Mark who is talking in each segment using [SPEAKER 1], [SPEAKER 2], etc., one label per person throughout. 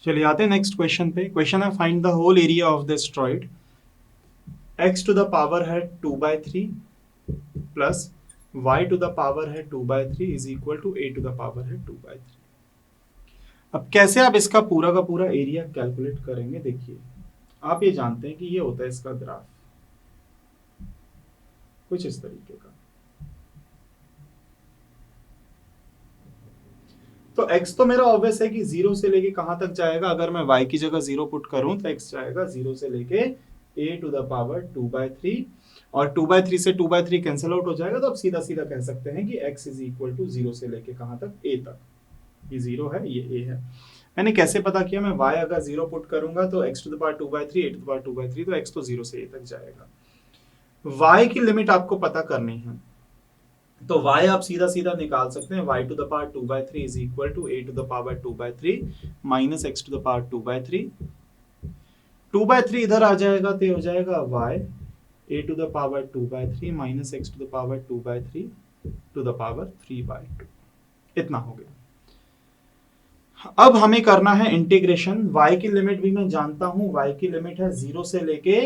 [SPEAKER 1] चलिए आते हैं नेक्स्ट क्वेश्चन पे। क्वेश्चन है find the whole area of the astroid x to the power है 2/3 plus y to the power है 2/3 is equal to a to the power है 2/3। अब कैसे आप इसका पूरा का पूरा एरिया कैलकुलेट करेंगे? देखिए, आप ये जानते हैं कि ये होता है इसका ग्राफ कुछ इस तरीके का। तो x तो मेरा ऑब्वियस है कि 0 से लेके कहां तक जाएगा। अगर मैं y की जगह 0 पुट करूं तो x जाएगा 0 से लेके a टू द पावर 2/3 और 2/3 से 2/3 कैंसिल आउट हो जाएगा। तो अब सीधा सीधा कह सकते हैं कि x इज इक्वल टू 0 से लेके कहां तक, a तक। ये 0 है, ये a है। मैंने कैसे पता किया? मैं y अगर 0 पुट करूंगा तो x to the power 2/3 a to the power 2/3, तो x तो 0 से a तक जाएगा। y की लिमिट आपको पता करनी है, तो y आप सीधा सीधा निकाल सकते हैं। y to the power 2/3 is equal to a to the power 2/3 minus x to the power 2/3। 2/3 इधर आ जाएगा तो ये हो जाएगा y a to the power 2/3 minus x to the power 2/3 to the power 3/2। इतना हो गया। अब हमें करना है इंटीग्रेशन। y की लिमिट भी मैं जानता हूं, y की लिमिट है 0 से लेके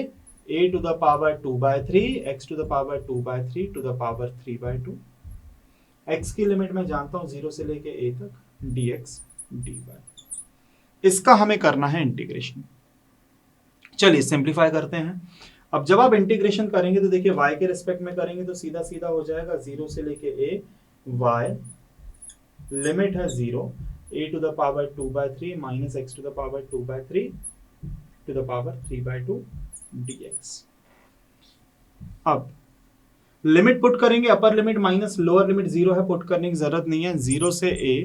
[SPEAKER 1] a to the power 2/3 x to the power 2/3 to the power 3/2। x की लिमिट मैं जानता हूं 0 से लेके a तक, dx dy। इसका हमें करना है इंटीग्रेशन। चलिए सिंप्लीफाई करते हैं। अब जब आप इंटीग्रेशन करेंगे तो देखिए y के रिस्पेक्ट में करेंगे तो सीधा सीधा हो जाएगा 0 से लेके a, y लिमिट है 0 a to the power 2/3 minus x to the power 2/3 to the power 3/2 dx। अब लिमिट पुट करेंगे, upper limit minus lower limit 0 है, पुट करने की जरूरत नहीं है। 0 से a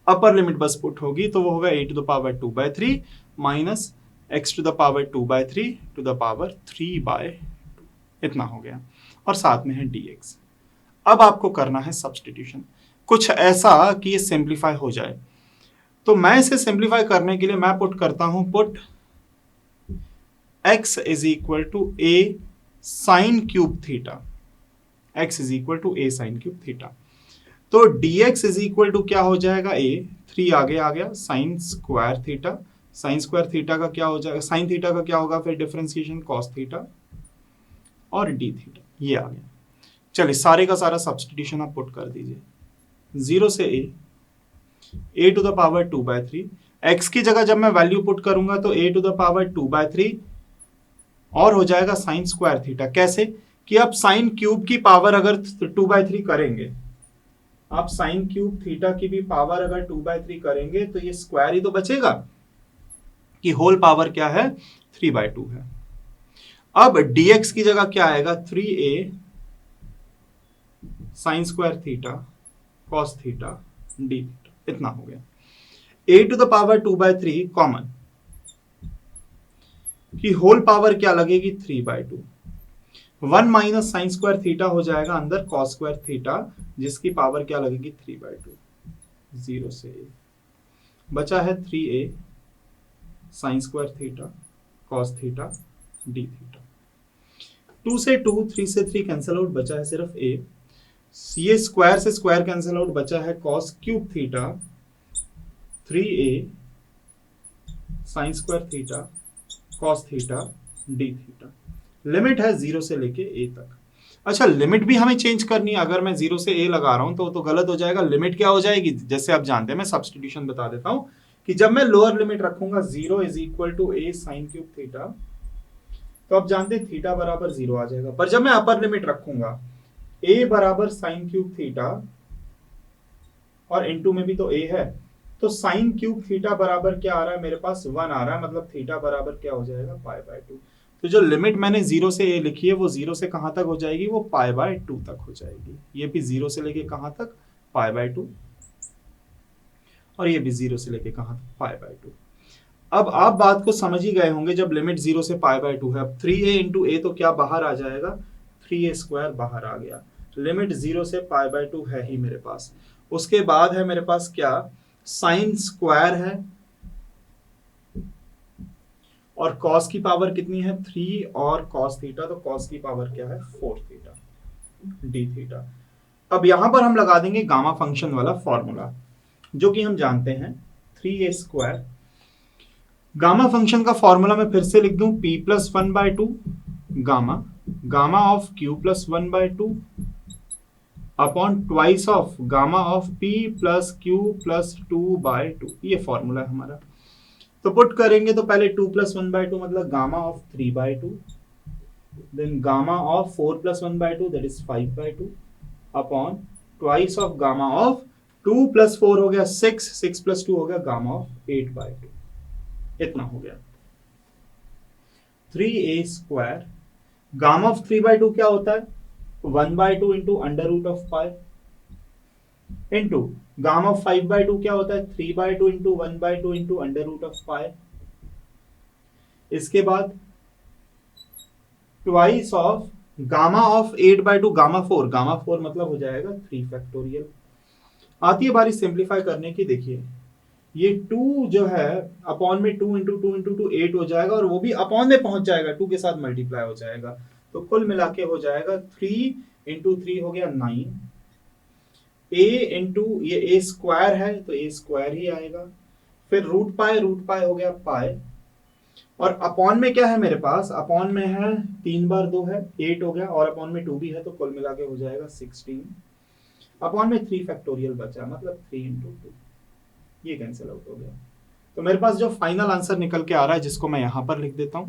[SPEAKER 1] अपर लिमिट बस पुट होगी तो वो होगा a to the power 2/3 minus x to the power 2/3 to the power 3/2। इतना हो गया और साथ में है dx। अब आपको करना है सब्सटीट्यूशन, कुछ ऐसा कि ये सिंप्लीफाई हो जाए। तो मैं इसे सिंप्लीफाई करने के लिए मैं पुट करता हूं, put x is equal to a sine cube theta, x is equal to a sine cube theta. तो dx इज इक्वल टू क्या हो जाएगा, a 3 आगे आ गया sine square theta. Sine square theta का क्या हो जाएगा, साइन थीटा का क्या होगा फिर डिफरेंशिएशन कॉस थीटा और डी थीटा, ये आ गया। चलिए सारे का सारा सब्सटीट्यूशन आप पुट कर दीजिए। 0 से a to the power 2/3, x की जगह जब मैं वैल्यू पुट करूंगा तो a टू द पावर 2/3 और हो जाएगा साइन स्क्वायर थीटा। कैसे कि आप साइन क्यूब की पावर अगर 2/3 करेंगे, आप साइन क्यूब थीटा की भी पावर अगर 2/3 करेंगे तो ये स्क्वायर ही तो बचेगा कि होल पावर क्या है, 3/2 है। अब dx की जगह क्या आएगा, 3a sine square theta cos theta d theta. इतना हो गया। a to the power 2/3 common कि होल पावर क्या लगेगी, 3/2। 1 माइनस साइन स्क्वायर थीटा हो जाएगा अंदर कॉस स्क्वायर थीटा, जिसकी पावर क्या लगेगी, 3/2। 0 से a बचा है 3a sine square theta cos theta d theta. 2 से 2, 3 से 3 कैंसिल आउट, बचा है सिर्फ a। ये स्क्वायर से स्क्वायर कैंसिल आउट, बचा है cos cube theta 3a sine square theta cos theta d theta. Limit है 0 से लेके a तक। अच्छा, लिमिट भी हमें चेंज करनी है। अगर मैं 0 से a लगा रहा हूं तो गलत हो जाएगा। लिमिट क्या हो जाएगी, जैसे आप जानते हैं, मैं सब्सटीट्यूशन बता देता हूं कि जब मैं लोअर लिमिट रखूंगा 0 is equal to a sine cube theta, तो आप जानते हैं थीटा बराबर 0 आ जाएगा। पर जब मैं अपर लिमिट रखूंगा a बराबर साइन क्यूब थीटा और इनटू में भी तो a है, तो साइन क्यूब थीटा बराबर क्या आ रहा है मेरे पास, 1 आ रहा है। मतलब थीटा बराबर क्या हो जाएगा, π/2। तो जो लिमिट मैंने 0 से a लिखी है वो 0 से कहां तक हो जाएगी, वो π/2 तक हो जाएगी। ये भी 0 से लेके कहां तक, π/2, और ये भी 0 से लेके कहां तक, π/2। अब आप बात को समझ ही गए होंगे, जब लिमिट 0 से π/2 है। अब 3a इंटू a तो क्या बाहर आ जाएगा, 3a स्क्वायर बाहर आ गया। लिमिट 0 से π/2 है ही मेरे पास। उसके बाद है मेरे पास क्या, साइन स्क्वायर है और कॉस की पावर कितनी है, 3 और कॉस थीटा, तो कॉस की पावर क्या है, 4 थीटा डी थीटा। अब यहां पर हम लगा देंगे गामा फंक्शन वाला फॉर्मूला, जो कि हम जानते हैं 3a स्क्वायर गामा फंक्शन का फॉर्मूला मैं फिर से लिख दूं, p+1/2 gamma gamma of q+1/2 upon twice of gamma of p+q+2/2, ये फॉर्मूला है हमारा। तो पुट करेंगे तो पहले 2+1/2 मतलब gamma of 3/2, then gamma of 4+1/2 that is 5/2 upon twice of gamma of 2+4 हो गया 6, 6+2 हो गया गामा ऑफ 8/2, इतना हो गया 3a²। गामा ऑफ 3/2 क्या होता है, 1/2 into under root of pi, into gamma of 5/2 क्या होता है, 3/2 into 1/2 into under root of pi. इसके बाद twice of gamma of 8/2 gamma 4 मतलब हो जाएगा 3 फैक्टोरियल। आती है बारी सिंप्लीफाई करने की, देखिए ये 2 जो है अपॉन में 2 इंटू 2 इंटू 2 8 हो जाएगा, और वो भी अपॉन में पहुंच जाएगा, 2 के साथ मल्टीप्लाई हो जाएगा, तो कुल मिला के हो जाएगा 3 इंटू 3 हो गया 9, a इंटू ये a स्क्वायर है तो a स्क्वायर ही आएगा, फिर रूट पाई हो गया पाई, और अपॉन में क्या है मेरे पास, अपॉन में है 3 बार 2 है 8 हो गया, और अपॉन में 2 भी है, तो कुल मिला के हो जाएगा 16, अपॉन में 3 फैक्टोरियल बचा, मतलब 3 इंटू 2, ये कैंसिल आउट हो गया। तो मेरे पास जो फाइनल आंसर निकल के आ रहा है, जिसको मैं यहां पर लिख देता हूं,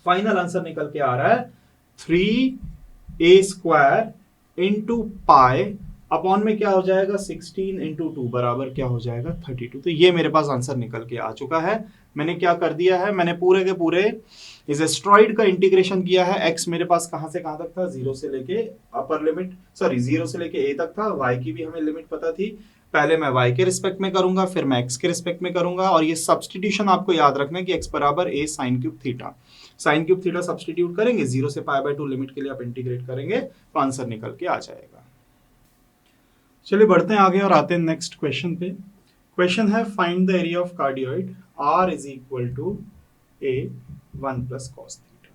[SPEAKER 1] फाइनल आंसर निकल के आ रहा है 3a² इंटू पाई, अपॉन में क्या हो जाएगा 16 इंटू 2 बराबर क्या हो जाएगा 32। तो ये मेरे पास आंसर निकल के आ चुका है। मैंने क्या कर दिया है, मैंने पूरे के पूरे इस एस्ट्रॉइड का इंटीग्रेशन किया है। x मेरे पास कहां से कहां तक था, 0 से लेके अपर लिमिट, सॉरी 0 से लेके a तक था, y की भी हमें लिमिट पता थी। पहले मैं y के रिस्पेक्ट में करूंगा, फिर मैं x के रिस्पेक्ट में करूंगा, और ये सब्सटीट्यूशन आपको याद रखना है कि x बराबर a sin cube theta, sin cube theta substitute करेंगे, 0 से π/2 लिमिट के लिए आप इंटीग्रेट करेंगे तो आंसर निकल के आ जाएगा। चलिए बढ़ते हैं आगे और आते हैं नेक्स्ट क्वेश्चन पे। क्वेश्चन है find the area of cardioid r is equal to a 1 plus cos theta.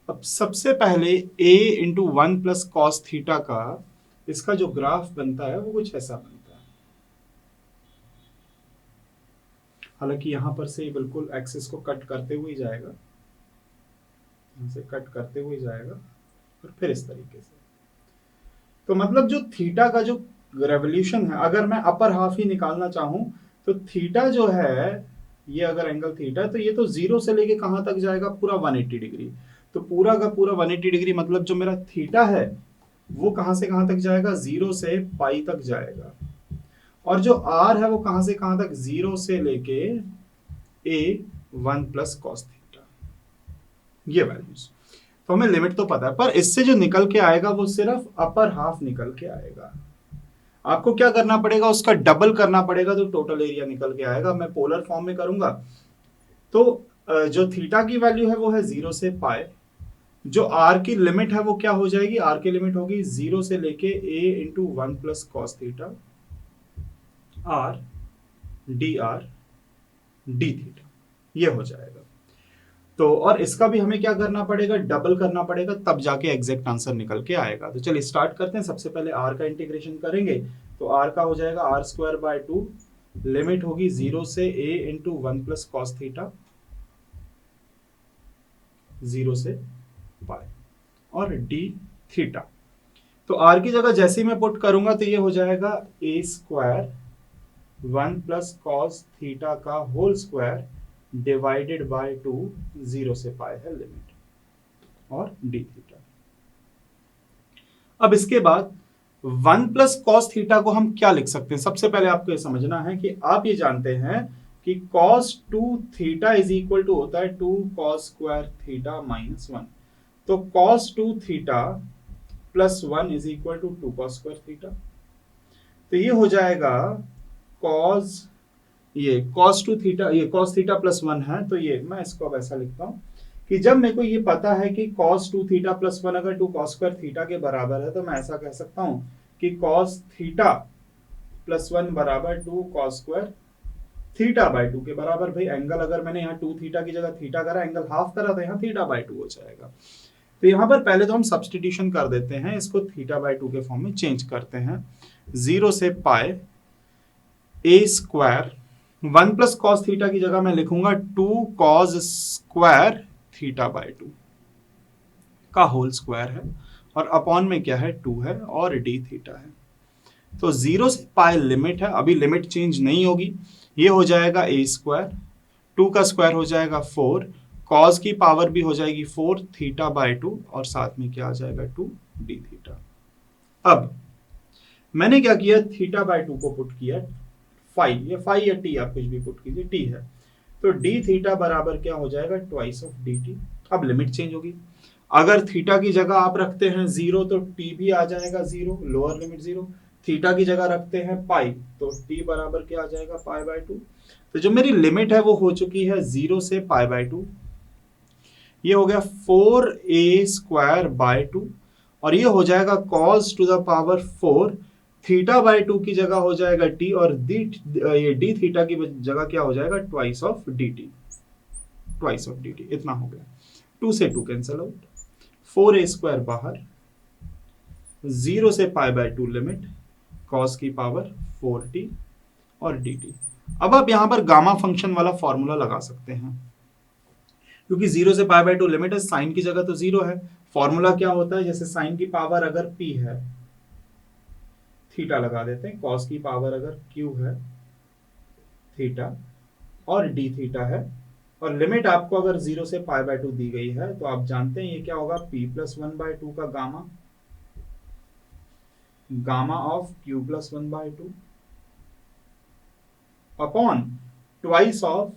[SPEAKER 1] अब सबसे पहले a into 1 plus cos theta का इसका जो ग्राफ बनता है वो कुछ ऐसा बनता है। हालांकि यहां पर से बिल्कुल एक्सिस को कट करते हुए जाएगा, यहां से कट करते हुए जाएगा और फिर इस तरीके से। तो मतलब जो थीटा का जो रेवोल्यूशन है, अगर मैं अपर हाफ ही निकालना चाहूं तो थीटा जो है, ये अगर एंगल थीटा, तो ये तो 0 से लेके कहां तक जाएगा, पूरा 180 डिग्री। तो पूरा का पूरा 180 डिग्री मतलब जो मेरा थीटा है वो कहां से कहां तक जाएगा, 0 से पाई तक जाएगा। और जो r है वो कहां से कहां तक, 0 से लेके a 1 प्लस कॉस थीटा, ये वैल्यूज। तो हमें लिमिट तो पता है, पर इससे जो निकल के आएगा वो सिर्फ अपर हाफ निकल के आएगा। आपको क्या करना पड़ेगा, उसका डबल करना पड़ेगा तो टोटल एरिया निकल के आएगा। मैं पोलर फॉर्म में करूंगा तो जो थीटा की वैल्यू है वो है 0 से पाई, जो r की लिमिट है वो क्या हो जाएगी, r की लिमिट होगी 0 से लेके a into 1 plus cos theta r dr d theta, ये हो जाएगा। तो और इसका भी हमें क्या करना पड़ेगा, डबल करना पड़ेगा, तब जाके एग्जैक्ट आंसर निकल के आएगा। तो चलिए स्टार्ट करते हैं। सबसे पहले r का इंटीग्रेशन करेंगे तो r का हो जाएगा r²/2, लिमिट होगी 0 से a into 1 plus cos theta 0 से पाई, और d थीटा। तो r की जगह जैसे ही मैं पुट करूंगा तो ये हो जाएगा a² 1 प्लस कॉस थीटा का होल स्क्वायर डिवाइडेड बाय 2, 0 से पाई है लिमिट, और d थीटा। अब इसके बाद 1 प्लस कॉस थीटा को हम क्या लिख सकते हैं, सबसे पहले आपको ये समझना है कि आप ये जानते हैं कि cos 2 theta is equal to होता है 2 cos स्क्वायर थीटा माइनस 1। तो cos 2 theta plus 1 is equal to 2 cos square theta. तो ये हो जाएगा cos, ये cos 2 थीटा, ये cos थीटा प्लस 1 है, तो ये मैं इसको अब ऐसा लिखता हूं कि जब मेरे को ये पता है कि cos 2 थीटा प्लस 1 अगर 2 cos स्क्वायर थीटा के बराबर है, तो मैं ऐसा कह सकता हूं कि cos थीटा प्लस 1 बराबर 2 cos स्क्वायर थीटा बाय 2 के बराबर। भाई एंगल अगर मैंने यहाँ 2 थीटा की जगह थीटा करा, एंगल हाफ करा, तो यहाँ थीटा बाय 2 हो जाएगा। तो यहाँ पर पहले तो हम सब्सटीट्यूशन कर देते हैं, इसको थीटा बाय 2 के फॉर्म में चेंज करते हैं। 0 से पाई a² 1 प्लस कॉस थीटा की जगह मैं लिखूंगा 2 कॉस स्क्वायर थीटा बाय 2 का होल स्क्वायर है, और अपॉन में क्या है 2 है और डी थीटा है। तो 0 से पाई लिमिट है, अभी लिमिट चेंज नहीं होगी, ये हो जाएगा ए स्क्वायर, 2 का स्क्वायर हो जाएगा 4, कॉस की पावर भी हो जाएगी 4 थीटा बाय 2, और साथ में क्या आ जाएगा 2 डी थीटा। अब मैंने क्या किया, थीटा बाय 2 को पुट किया फाई, या फाई या टी आप कुछ भी पुट कीजिए, टी है, तो डी थीटा बराबर क्या हो जाएगा ट्वाइस ऑफ डी टी। अब लिमिट चेंज होगी, अगर थीटा की जगह आप रखते हैं 0 तो टी भी आ जाएगा 0, लोअर लिमिट 0, थीटा की जगह रखते हैं पाई तो टी बराबर क्या आ जाएगा पाई बाय 2। तो जो मेरी लिमिट है वो हो चुकी है 0 से पाई बाय 2, ये हो गया 4a स्क्वायर बाय 2, और ये हो जाएगा cos to the power 4 theta by 2 की जगह हो जाएगा t, और ये d थीटा की जगह क्या हो जाएगा twice of dt, twice of dt, इतना हो गया। 2 से 2 कैंसिल आउट, 4a स्क्वायर बाहर, 0 से पाई बाय 2 लिमिट, cos की पावर 4t और dt। अब आप यहां पर गामा फंक्शन वाला फॉर्मूला लगा सकते हैं, क्योंकि 0 से पाई बाय 2 लिमिट है, साइन की जगह तो 0 है। फॉर्मूला क्या होता है, जैसे साइन की पावर अगर p है, थीटा लगा देते हैं, cos की पावर अगर q है, थीटा, और d थीटा है, और लिमिट आपको अगर 0 से पाई बाय 2 दी गई है, तो आप जानते हैं ये क्या होगा, p प्लस 1 बाय 2 का gamma, gamma of q plus 1 by 2 upon twice of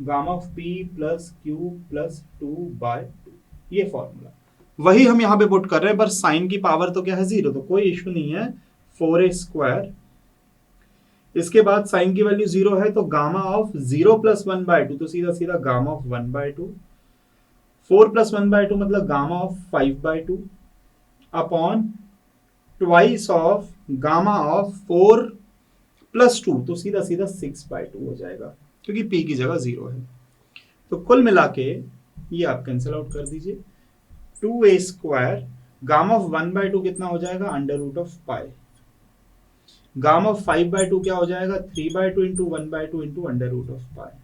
[SPEAKER 1] gamma of p plus q plus 2 by 2, ये फॉर्मूला वही हम यहां पे पुट कर रहे हैं, पर साइन की पावर तो क्या है 0, तो कोई इश्यू नहीं है, 4a स्क्वायर, इसके बाद साइन की वैल्यू 0 है, तो गामा ऑफ 0 प्लस 1 बाय 2, तो सीधा सीधा gamma of 1 by 2, 4 plus 1 by 2 मतलब gamma of 5 by 2 upon twice of gamma of 4 plus 2, तो सीधा सीधा 6 बाय 2 हो जाएगा, क्योंकि p की जगह 0 है। तो कुल मिला के ये आप कैंसिल आउट कर दीजिए, 2a square, gamma of 1 by 2 कितना हो जाएगा under root of pi, gamma of 5 by 2 क्या हो जाएगा 3 by 2 into 1 by 2 into under root of pi,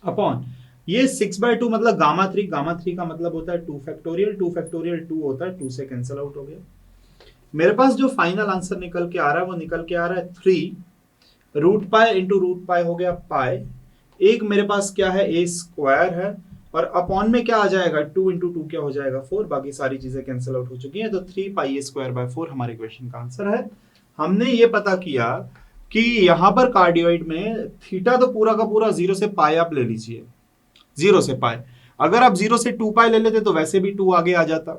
[SPEAKER 1] upon ये 6 बाय 2 मतलब गामा 3, गामा 3 का मतलब होता है 2 फैक्टोरियल, 2 फैक्टोरियल 2 होता है, 2 से कैंसिल आउट हो गया। मेरे पास जो फाइनल आंसर निकल के आ रहा है वो निकल के आ रहा है 3 root pi into root pi हो गया पाई, एक मेरे पास क्या है a स्क्वायर है, और अपॉन में क्या आ जाएगा 2 इंटू 2 क्या हो जाएगा 4, बाकी सारी चीजें कैंसिल आउट हो चुकी हैं, तो 3 पाई a स्क्वायर बाय 4 हमारे क्वेश्चन का आंसर है। हमने ये पता किया कि यहां पर कार्डियोइड में थीटा तो पूरा का पूरा 0 से पाई आप ले लीजिए, 0 से पाई, अगर आप 0 से 2 पाई ले लेते तो वैसे भी 2 आगे आ जाता,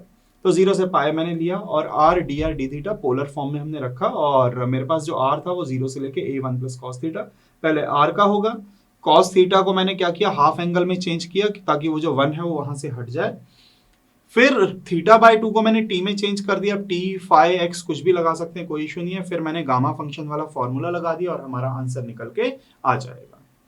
[SPEAKER 1] तो 0 से पाई मैंने लिया, और r dr d theta polar form में हमने रखा, और मेरे पास जो r था वो 0 से लेके a1 प्लस कॉस थीटा, पहले r का होगा, कॉस थीटा को मैंने क्या किया हाफ एंगल में चेंज किया ताकि वो जो 1 है वो वहां से हट जाए, फिर थीटा बाय 2 को मैंने t में चेंज कर दिया, t फाई x कुछ भी लगा सकते हैं, कोई इशू नहीं है, फिर मैंने गामा फंक्शन वाला फॉर्मूला लगा दिया और हमारा आंसर निकल के आ जाएगा।